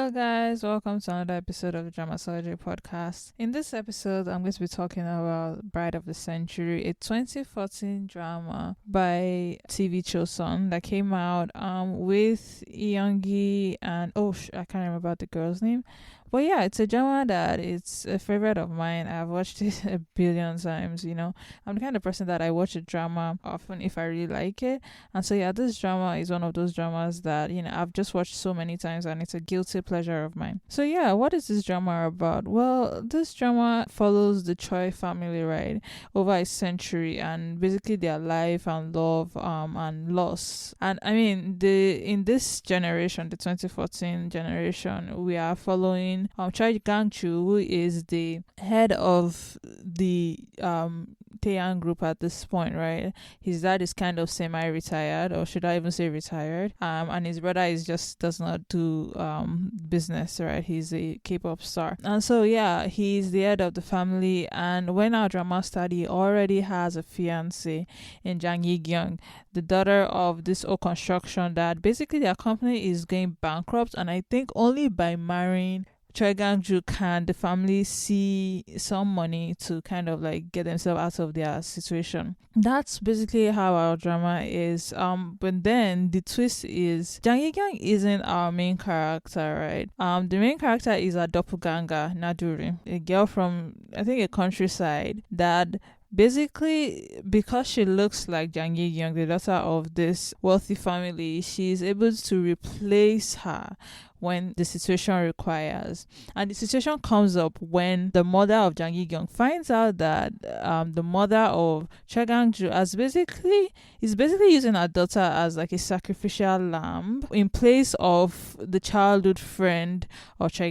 Hello, guys. Welcome to another episode of the Dramatology Podcast. In this episode, I'm going to be talking about Bride of the Century, a 2014 drama by TV Chosun that came out with Yoongi and I can't remember the girl's name. But yeah, it's a drama that it's a favorite of mine. I've watched it a billion times, I'm the kind of person that I watch a drama often if I really like it. And so yeah, this drama is one of those dramas that, I've just watched so many times and it's a guilty pleasure of mine. So yeah, what is this drama about? Well, this drama follows the Choi family, right, over a century, and basically their life and love and loss. And I mean, in this generation, the 2014 generation, we are following Choi who is the head of the Taeyang Group at this point, right? His dad is kind of semi-retired, or should I even say retired? And his brother does not do business, right? He's a K-pop star, and so yeah, he's the head of the family. And when our drama started, he already has a fiance in Jang Yi-kyung, the daughter of this old construction that basically their company is going bankrupt, and I think only by marrying Choi can the family see some money to kind of like get themselves out of their situation. That's basically how our drama is. But then the twist is Jang Yi-kyung isn't our main character, right? The main character is a doppelganger, Naduri, a girl from I think a countryside that basically, because she looks like Jang Yi-kyung, the daughter of this wealthy family, she's able to replace her when the situation requires. And the situation comes up when the mother of Jang Yi-kyung finds out that the mother of Choi is basically using her daughter as like a sacrificial lamb in place of the childhood friend of Choi.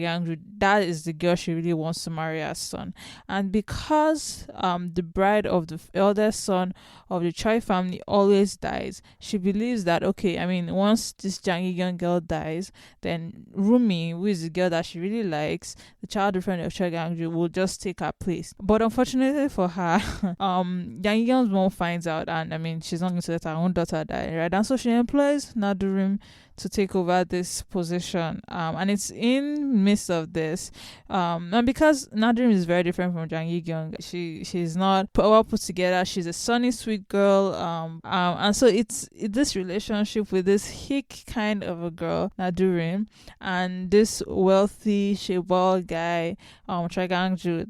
That is the girl she really wants to marry as son. And because the bride of the eldest son of the Choi family always dies, she believes that once this Jang Yi-kyung girl dies, then Rumi, who is the girl that she really likes, the childhood friend of Choi, will just take her place. But unfortunately for her, Yang Yi-kyung's mom finds out, and she's not going to let her own daughter die, right? And so she employs Nadurim to take over this position, and it's in midst of this, and because Nadurim is very different from Jang Yi-kyung, she's not well put together. She's a sunny, sweet girl, and so it's this relationship with this hick kind of a girl, Nadurim, and this wealthy Shebal guy, Choi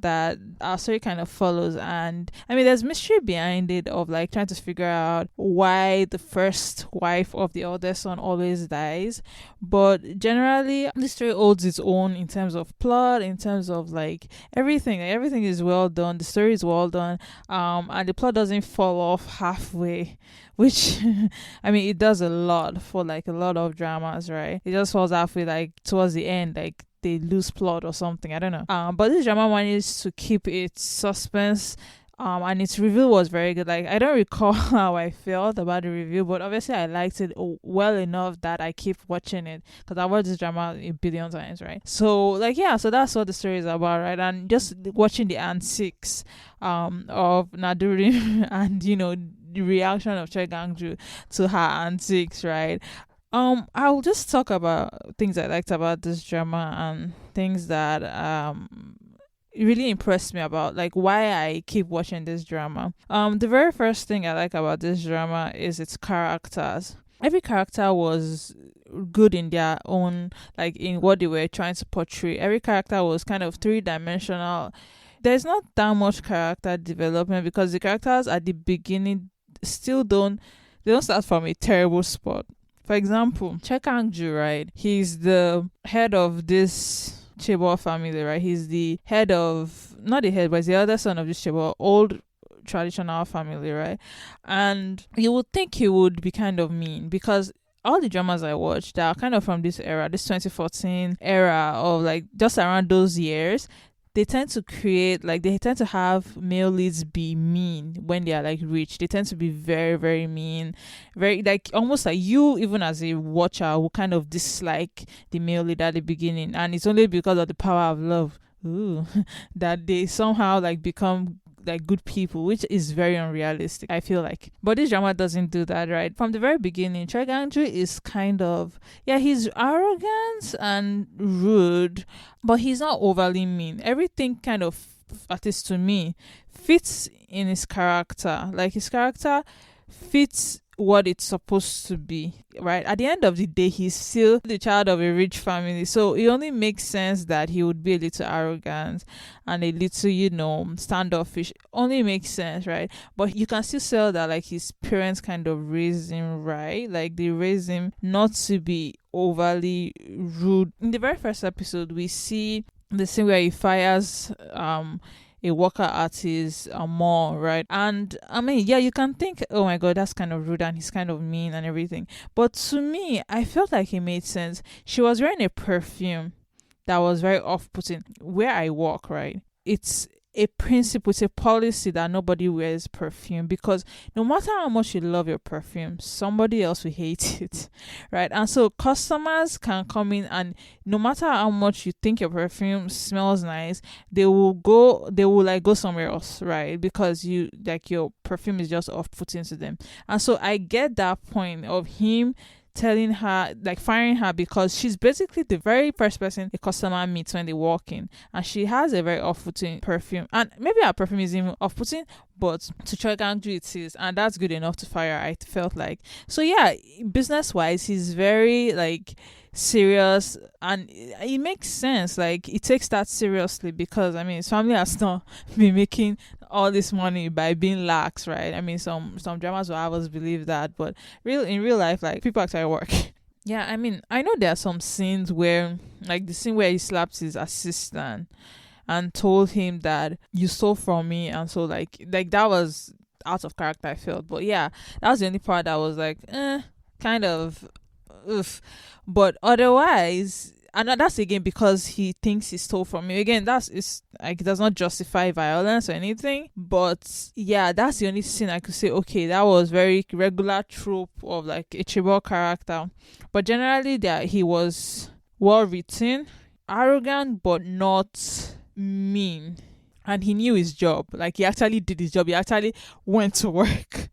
that our story kind of follows. And there's mystery behind it of like trying to figure out why the first wife of the eldest son always dies. But generally, the story holds its own in terms of plot, in terms of like everything. Like, everything is well done. The story is well done, and the plot doesn't fall off halfway, which it does a lot for like a lot of dramas, right? It just falls halfway, like towards the end, like they lose plot or something. I don't know. But this drama managed to keep its suspense. And its review was very good. Like, I don't recall how I felt about the review, but obviously I liked it well enough that I keep watching it because I watched this drama a billion times, right? So so that's what the story is about, right? And just watching the antics of Naduri and the reaction of Choi to her antics, right? I'll just talk about things I liked about this drama and things that it really impressed me about like why I keep watching this drama. The very first thing I like about this drama is its characters. Every character was good in their own, like in what they were trying to portray. Every character was kind of three-dimensional. There's not that much character development because the characters at the beginning don't start from a terrible spot. For example, Choi Kang-ju, right? He's the head of this Chebol family, right? He's the head of, not the head, but he's the other son of this Chebol old traditional family, right? And you would think he would be kind of mean because all the dramas I watched that are kind of from this era, this 2014 era of like just around those years, they tend to have male leads be mean when they are like rich. They tend to be very, very mean, very like almost like you, even as a watcher, will kind of dislike the male lead at the beginning, and it's only because of the power of love that they somehow like become like good people, which is very unrealistic, I feel like. But this drama doesn't do that, right? From the very beginning, Choi is kind of, yeah, he's arrogant and rude, but he's not overly mean. Everything kind of, at least to me, fits in his character. Like his character fits what it's supposed to be, right? At the end of the day, he's still the child of a rich family, so it only makes sense that he would be a little arrogant and a little, standoffish. Only makes sense, right? But you can still say that like his parents kind of raised him right, like they raised him not to be overly rude. In the very first episode, we see the scene where he fires a worker at his mall, right? And I mean, yeah, you can think, oh my god, that's kind of rude and he's kind of mean and everything. But to me, I felt like it made sense. She was wearing a perfume that was very off-putting. Where I work, right? It's a principle, it's a policy that nobody wears perfume, because no matter how much you love your perfume, somebody else will hate it, right? And so customers can come in, and no matter how much you think your perfume smells nice, they will like go somewhere else, right? Because your perfume is just off-putting to them. And so I get that point of him telling her, like firing her, because she's basically the very first person a customer meets when they walk in, and she has a very off-putting perfume, and maybe her perfume is even off-putting, but to Choi it is, and that's good enough to fire her, I felt like. So yeah, business wise, he's very like serious, and it makes sense. Like it takes that seriously, because I mean his family has not been making all this money by being lax, right? I mean some dramas will have us believe that, but in real life, like people actually work. Yeah, I mean I know there are some scenes where, like the scene where he slaps his assistant and told him that you stole from me, and so like that was out of character, I felt. But yeah, that was the only part that was like kind of oof. But otherwise, and that's again because he thinks he stole from me. Again, it's like it does not justify violence or anything. But yeah, that's the only scene I could say, okay, that was very regular trope of like a tribal character. But generally, that he was well written, arrogant, but not mean, and he knew his job. Like he actually did his job. He actually went to work,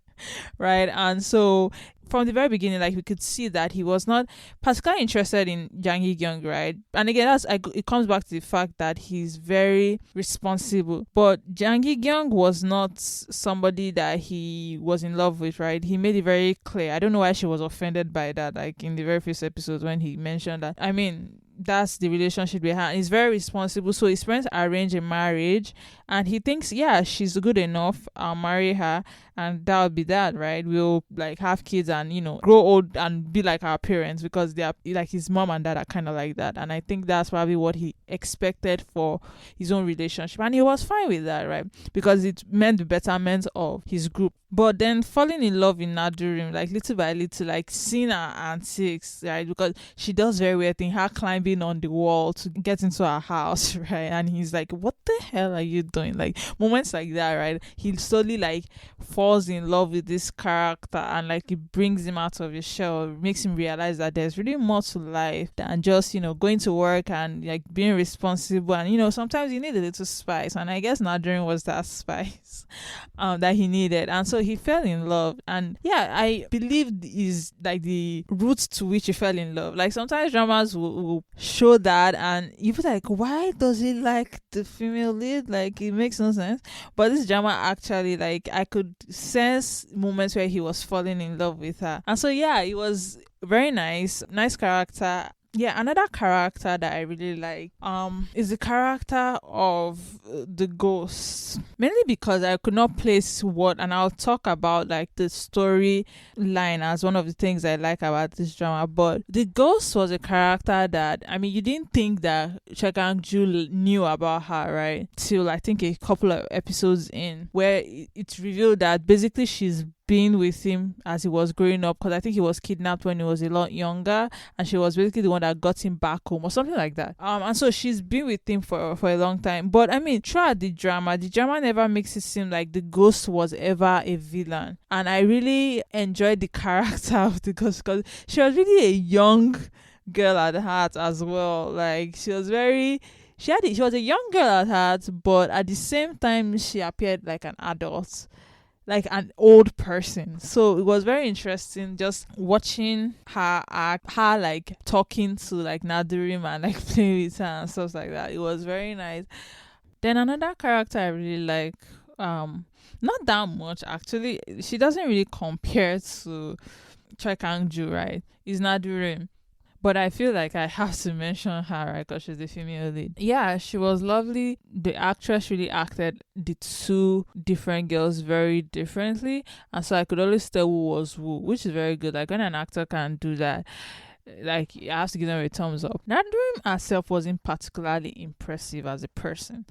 right? And so from the very beginning, like we could see that he was not particularly interested in Jang Hee-kyung, right? And again, it comes back to the fact that he's very responsible. But Jang Hee-kyung was not somebody that he was in love with, right? He made it very clear. I don't know why she was offended by that, like in the very first episode when he mentioned that. I mean, that's the relationship they had. He's very responsible, so his friends arrange a marriage, and he thinks, yeah, she's good enough, I'll marry her, and that'll be that, right? We'll like have kids and grow old and be like our parents, because they are like his mom and dad are kind of like that. And I think that's probably what he expected for his own relationship, and he was fine with that, right? Because it meant the betterment of his group. But then falling in love in Nadurim, like little by little, like seeing her antics, right? Because she does very weird thing, her climbing on the wall to get into her house, right? And he's like, what the hell are you doing? Like moments like that, right? He slowly like falls in love with this character, and like it brings him out of his shell, makes him realize that there's really more to life than just going to work and like being responsible. And sometimes you need a little spice, and I guess Nadurim was that spice that he needed. And so he fell in love, and yeah, I believe is like the route to which he fell in love. Like sometimes dramas will show that, and you feel like, why does he like the female lead? Like it makes no sense. But this drama actually, like I could sense moments where he was falling in love with her, and so yeah, it was very nice character. Yeah, another character that I really like is the character of the ghost, mainly because I could not place what, and I'll talk about like the story line as one of the things I like about this drama. But the ghost was a character that, I mean, you didn't think that Choi Kang-ju knew about her, right, till I think a couple of episodes in, where it's revealed that basically she's been with him as he was growing up, because I think he was kidnapped when he was a lot younger, and she was basically the one that got him back home or something like that. And so she's been with him for a long time. But I mean, throughout the drama never makes it seem like the ghost was ever a villain, and I really enjoyed the character of the ghost, because she was really a young girl at heart as well. Like she was very she was a young girl at heart, but at the same time she appeared like an adult, like an old person. So it was very interesting just watching her act, her like talking to like Nadurim and like playing with her and stuff like that. It was very nice. Then another character I really like, not that much actually. She doesn't really compare to Choi Kang-ju, right? Is Nadurim. But I feel like I have to mention her, right? Because she's the female lead. Yeah, she was lovely. The actress really acted the two different girls very differently. And so I could always tell who was who, which is very good. Like when an actor can do that, like I have to give them a thumbs up. Nadurim herself wasn't particularly impressive as a person,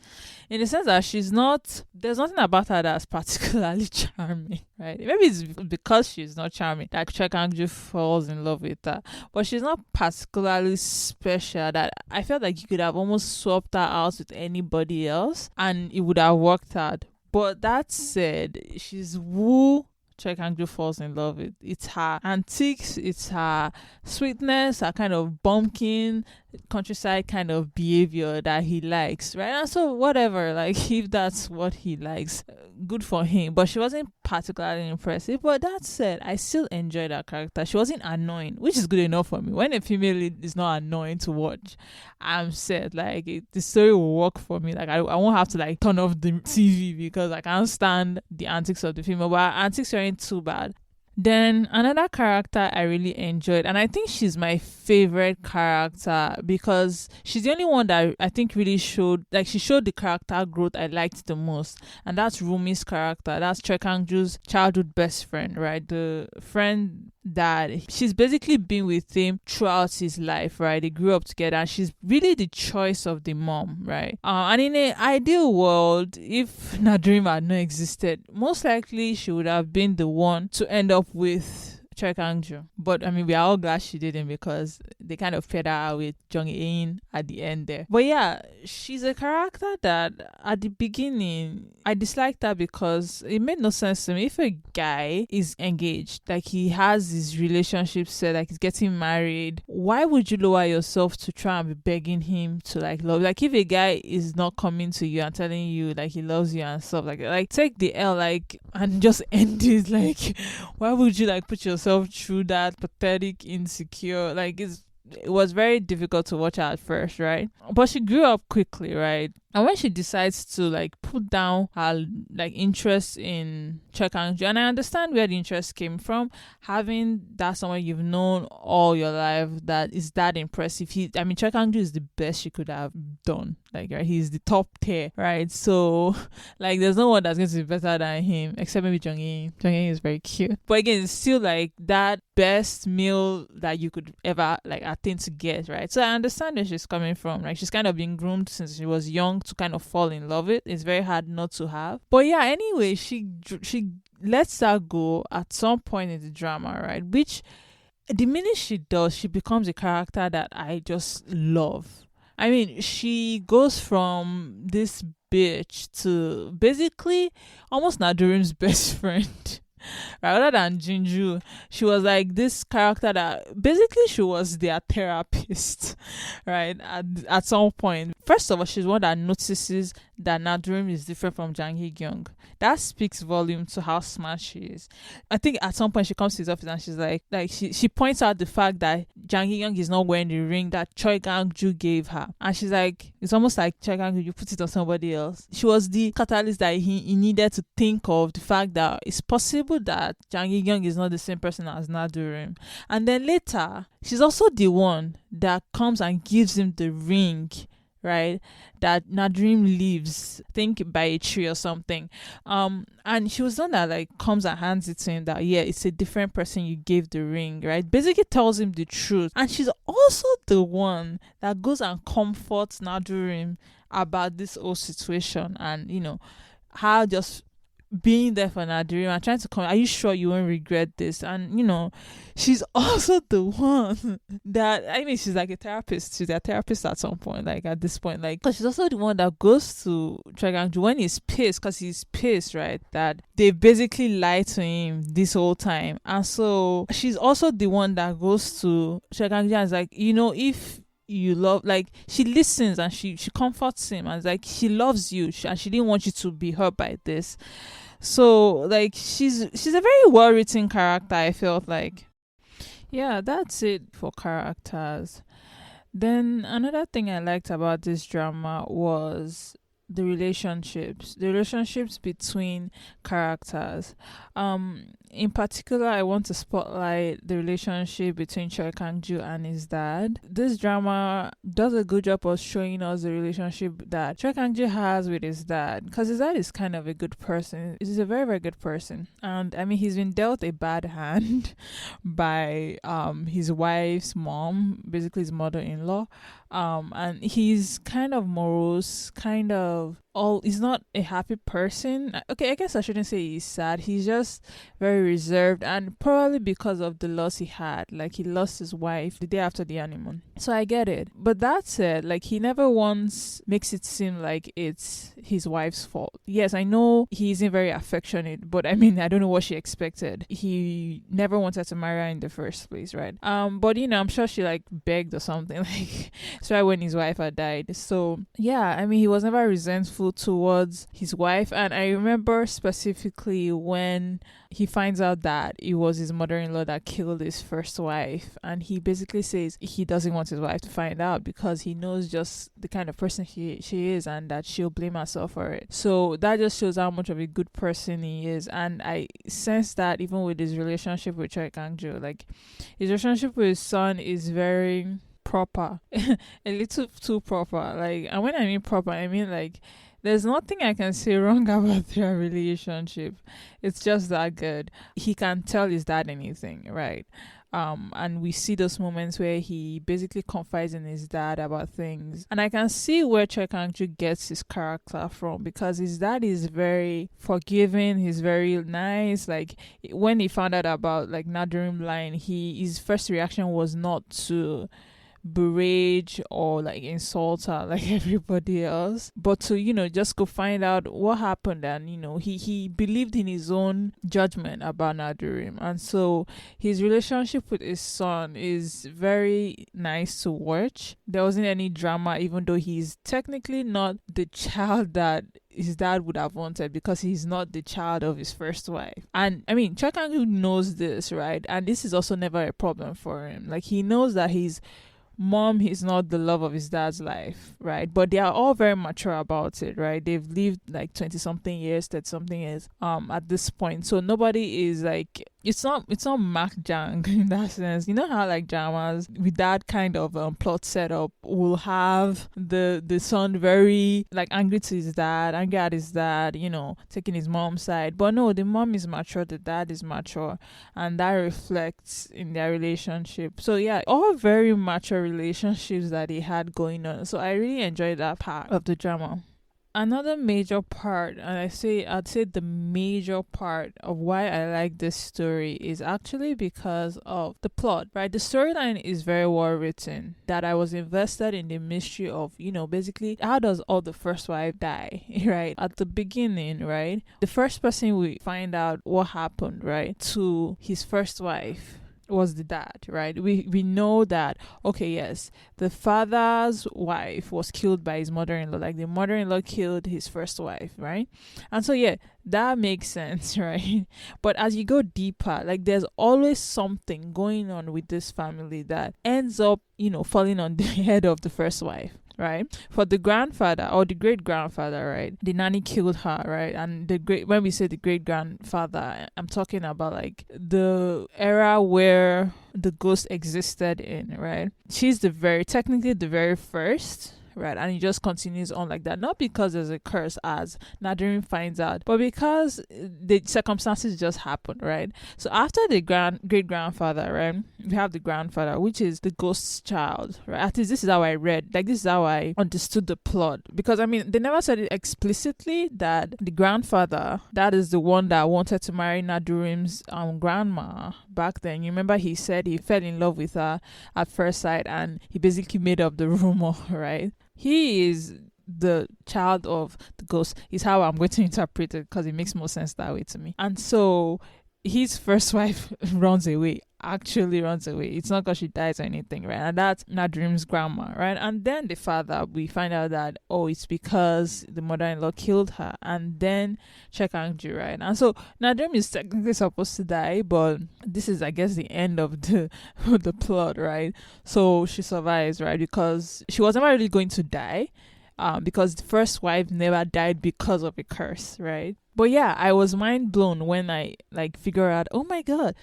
in the sense that there's nothing about her that's particularly charming, right? Maybe it's because she's not charming that Choi Kang-ju falls in love with her, but she's not particularly special that I felt like you could have almost swapped her out with anybody else and it would have worked out. But that said, she's who Choi Kang-ju falls in love with. It's her antics, it's her sweetness, her kind of bumpkin countryside kind of behavior that he likes, right? And so whatever, like if that's what he likes, good for him. But she wasn't particularly impressive. But that said, I still enjoyed her character. She wasn't annoying, which is good enough for me. When a female lead is not annoying to watch, I'm set. Like the story will work for me. Like I won't have to like turn off the TV because I can't stand the antics of the female. But her antics aren't too bad. Then another character I really enjoyed, and I think she's my favorite character because she's the only one that I think really showed the character growth I liked the most, and that's Rumi's character. That's Choi Kang-ju's childhood best friend, right? The friend that she's basically been with him throughout his life, right? They grew up together and she's really the choice of the mom, right? And in an ideal world, if Nadurim had not existed, most likely she would have been the one to end up with Choi Kang-ju. But I mean, we are all glad she didn't because they kind of paired her with Jung-in at the end there. But yeah, she's a character that at the beginning I disliked her because it made no sense to me. If a guy is engaged, like he has his relationship set, like he's getting married, why would you lower yourself to try and be begging him to like love? Like if a guy is not coming to you and telling you like he loves you and stuff like take the L, like, and just end it. Like why would you like put yourself through that pathetic, insecure, like it was very difficult to watch her at first, right? But she grew up quickly, right? And when she decides to like put down her like interest in Choi Kang-ju, and I understand where the interest came from, having that someone you've known all your life that is that impressive. Choi Kang-ju is the best she could have done. Like, right, he's the top tier, right? So like there's no one that's going to be better than him except maybe Jung-in. Jung-in is very cute. But again, it's still like that best meal that you could ever like attain to get, right? So I understand where she's coming from. Like she's kind of been groomed since she was young to kind of fall in love with. It's very hard not to have. But yeah, anyway, she lets that go at some point in the drama, right? Which the minute she does, she becomes a character that I just love. I mean, she goes from this bitch to basically almost Nadurim's best friend. Rather than Jinju, she was like this character that basically she was their therapist, right? At some point, first of all, she's one that notices that Nadurim is different from Jang Hee-kyung. That speaks volume to how smart she is. I think at some point she comes to his office and she's like she points out the fact that Jang Hee-kyung is not wearing the ring that Choi Kang-ju gave her, and she's like, it's almost like Choi Kang-ju, you put it on somebody else. She was the catalyst that he needed to think of the fact that it's possible that Jang Hee-kyung is not the same person as Nadurim. And then later, she's also the one that comes and gives him the ring, right, that Nadurim leaves, I think by a tree or something. And she was the one that like comes and hands it to him that, yeah, it's a different person you gave the ring, right? Basically tells him the truth. And she's also the one that goes and comforts Nadurim about this whole situation, and you know, how just being there for Nadurim and trying to come, are you sure you won't regret this? And you know, she's also the one that, I mean, she's like a therapist. She's a therapist at some point, like at this point, like, because she's also the one that goes to Choi Kang-ju when he's pissed, because he's pissed, right, that they basically lied to him this whole time. And so she's also the one that goes to Choi Kang-ju and is like, you know, if you love, like she listens and she comforts him, and like she loves you, and she didn't want you to be hurt by this. So like she's a very well written character, I felt like. Yeah, that's it for characters. Then another thing I liked about this drama was the relationships between characters. In particular, I want to spotlight the relationship between Choi Kang-ju and his dad. This drama does a good job of showing us the relationship that Choi Kang-ju has with his dad, because his dad is kind of a good person. He's a very, very good person, and I mean, he's been dealt a bad hand by his wife's mom, basically his mother-in-law. And he's kind of morose, kind of he's not a happy person. Okay, I guess I shouldn't say he's sad. He's just very reserved, and probably because of the loss he had. Like, he lost his wife the day after the honeymoon. So I get it. But that said, like, he never once makes it seem like it's his wife's fault. Yes, I know he isn't very affectionate, but I mean, I don't know what she expected. He never wanted to marry her in the first place, right? But you know, I'm sure she like begged or something, like, especially when his wife had died. So yeah, I mean, he was never resentful towards his wife. And I remember specifically when he finds out that it was his mother-in-law that killed his first wife, and he basically says he doesn't want his wife to find out because he knows just the kind of person she is, and that she'll blame herself for it. So that just shows how much of a good person he is. And I sense that even with his relationship with Choi Kang-ju, like, his relationship with his son is very proper, a little too proper. Like, and when I mean proper, I mean like there's nothing I can say wrong about their relationship. It's just that good. He can tell his dad anything, right? And we see those moments where he basically confides in his dad about things. And I can see where Choi Kang-ju gets his character from, because his dad is very forgiving, he's very nice. Like, when he found out about like Nadurim line, his first reaction was not to berate or like insult her like everybody else, but to, you know, just go find out what happened. And you know, he believed in his own judgment about Nadurim. And so his relationship with his son is very nice to watch. There wasn't any drama, even though he's technically not the child that his dad would have wanted, because he's not the child of his first wife. And I mean, Choi Kang-woo knows this, right? And this is also never a problem for him. Like, he knows that his mom is not the love of his dad's life, right? But they are all very mature about it, right? They've lived like 20 something years, 30 something years at this point. So nobody is like, it's not Mark Jang in that sense. You know how like dramas with that kind of plot setup will have the son very like angry to his dad, angry at his dad, you know, taking his mom's side. But no, the mom is mature, the dad is mature, and that reflects in their relationship. So yeah, all very mature relationships that he had going on. So I really enjoyed that part of the drama. Another major part, and I'd say the major part of why I like this story is actually because of the plot, right? The storyline is very well written, that I was invested in the mystery of, you know, basically how does all the first wife die, right? At the beginning, right? The first person we find out what happened, right, to his first wife was the dad, right? We know that, okay, yes, the father's wife was killed by his mother-in-law, like the mother-in-law killed his first wife, right? And so yeah, that makes sense, right? But as you go deeper, like, there's always something going on with this family that ends up, you know, falling on the head of the first wife, right? For the grandfather or the great grandfather, right, the nanny killed her, right? And when we say the great grandfather, I'm talking about like the era where the ghost existed in, right? She's technically the very first, right? And it just continues on like that, not because there's a curse, as Nadirin finds out, but because the circumstances just happen, right? So after the great grandfather, right, we have the grandfather, which is the ghost's child, right? At least this is how I read, like, this is how I understood the plot, because I mean, they never said it explicitly that the grandfather, that is the one that wanted to marry Nadirim's grandma back then. You remember he said he fell in love with her at first sight, and he basically made up the rumor, right? He is the child of the ghost, is how I'm going to interpret it, because it makes more sense that way to me. And so his first wife runs away, actually runs away. It's not because she dies or anything, right? And that's Nadrim's grandma, right? And then the father, we find out that, oh, it's because the mother-in-law killed her. And then Chekangju, right? And so Nadrim is technically supposed to die, but this is, I guess, the end of the the plot, right? So she survives, right? Because she was never really going to die. Because the first wife never died because of a curse, right? But yeah, I was mind blown when I like figure out, oh my god,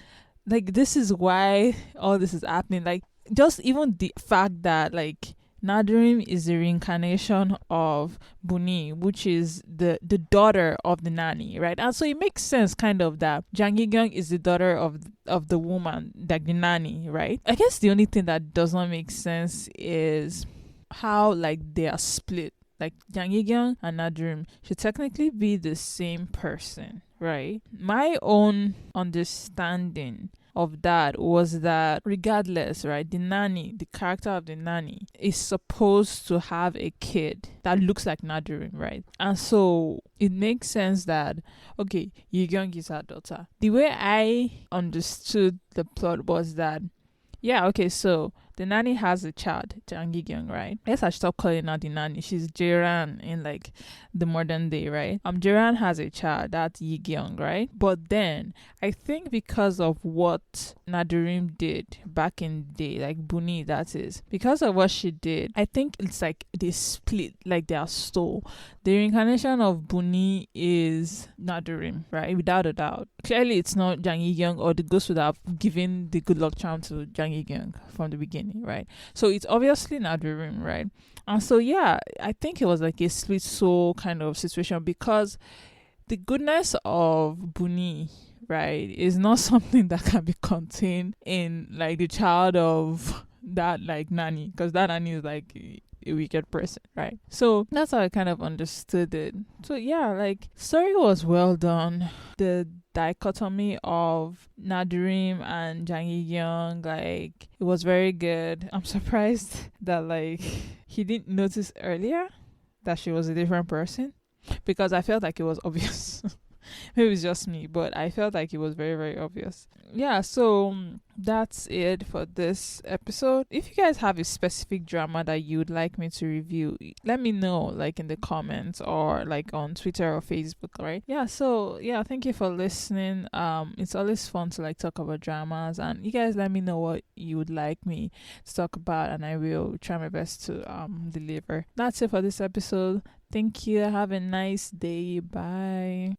like this is why all this is happening. Like just even the fact that like Nadrim is the reincarnation of Buni, which is the daughter of the nanny, right? And so it makes sense kind of that Jang Yi-kyung is the daughter of the woman, like the nanny, right? I guess the only thing that does not make sense is how like they are split. Like Jang Yi-kyung and Nadrim should technically be the same person, right? My own understanding of that was that regardless, right, the nanny, the character of the nanny is supposed to have a kid that looks like Nadrim, right? And so it makes sense that, okay, Yi-kyung is her daughter. The way I understood the plot was that, yeah, okay, so the nanny has a child, Jang Yi-kyung, right? I guess I should stop calling her the nanny. She's Jiran in like the modern day, right? Jiran has a child, that's Yi-kyung, right? But then I think because of what Nadirim did back in the day, like Buni, that is, because of what she did, I think it's like they split, like they are stole. The reincarnation of Buni is Nadirim, right? Without a doubt. Clearly, it's not Jang Yi-kyung, or the ghost would have given the good luck charm to Jang Yi-kyung from the beginning, right? So it's obviously Nadirim, right? And so yeah, I think it was like a split soul kind of situation, because the goodness of Buni, right, is not something that can be contained in like the child of that like nanny, because that nanny is like a wicked person, right? So that's how I kind of understood it. So yeah, like story was well done. The dichotomy of Nadirim and Jang Yi-kyung, like it was very good. I'm surprised that like he didn't notice earlier that she was a different person, because I felt like it was obvious. Maybe it's just me, but I felt like it was very, very obvious. Yeah, so that's it for this episode. If you guys have a specific drama that you'd like me to review, let me know, like in the comments or like on Twitter or Facebook, right? Yeah, so yeah, thank you for listening. It's always fun to like talk about dramas, and you guys let me know what you would like me to talk about, and I will try my best to deliver. That's it for this episode. Thank you. Have a nice day. Bye.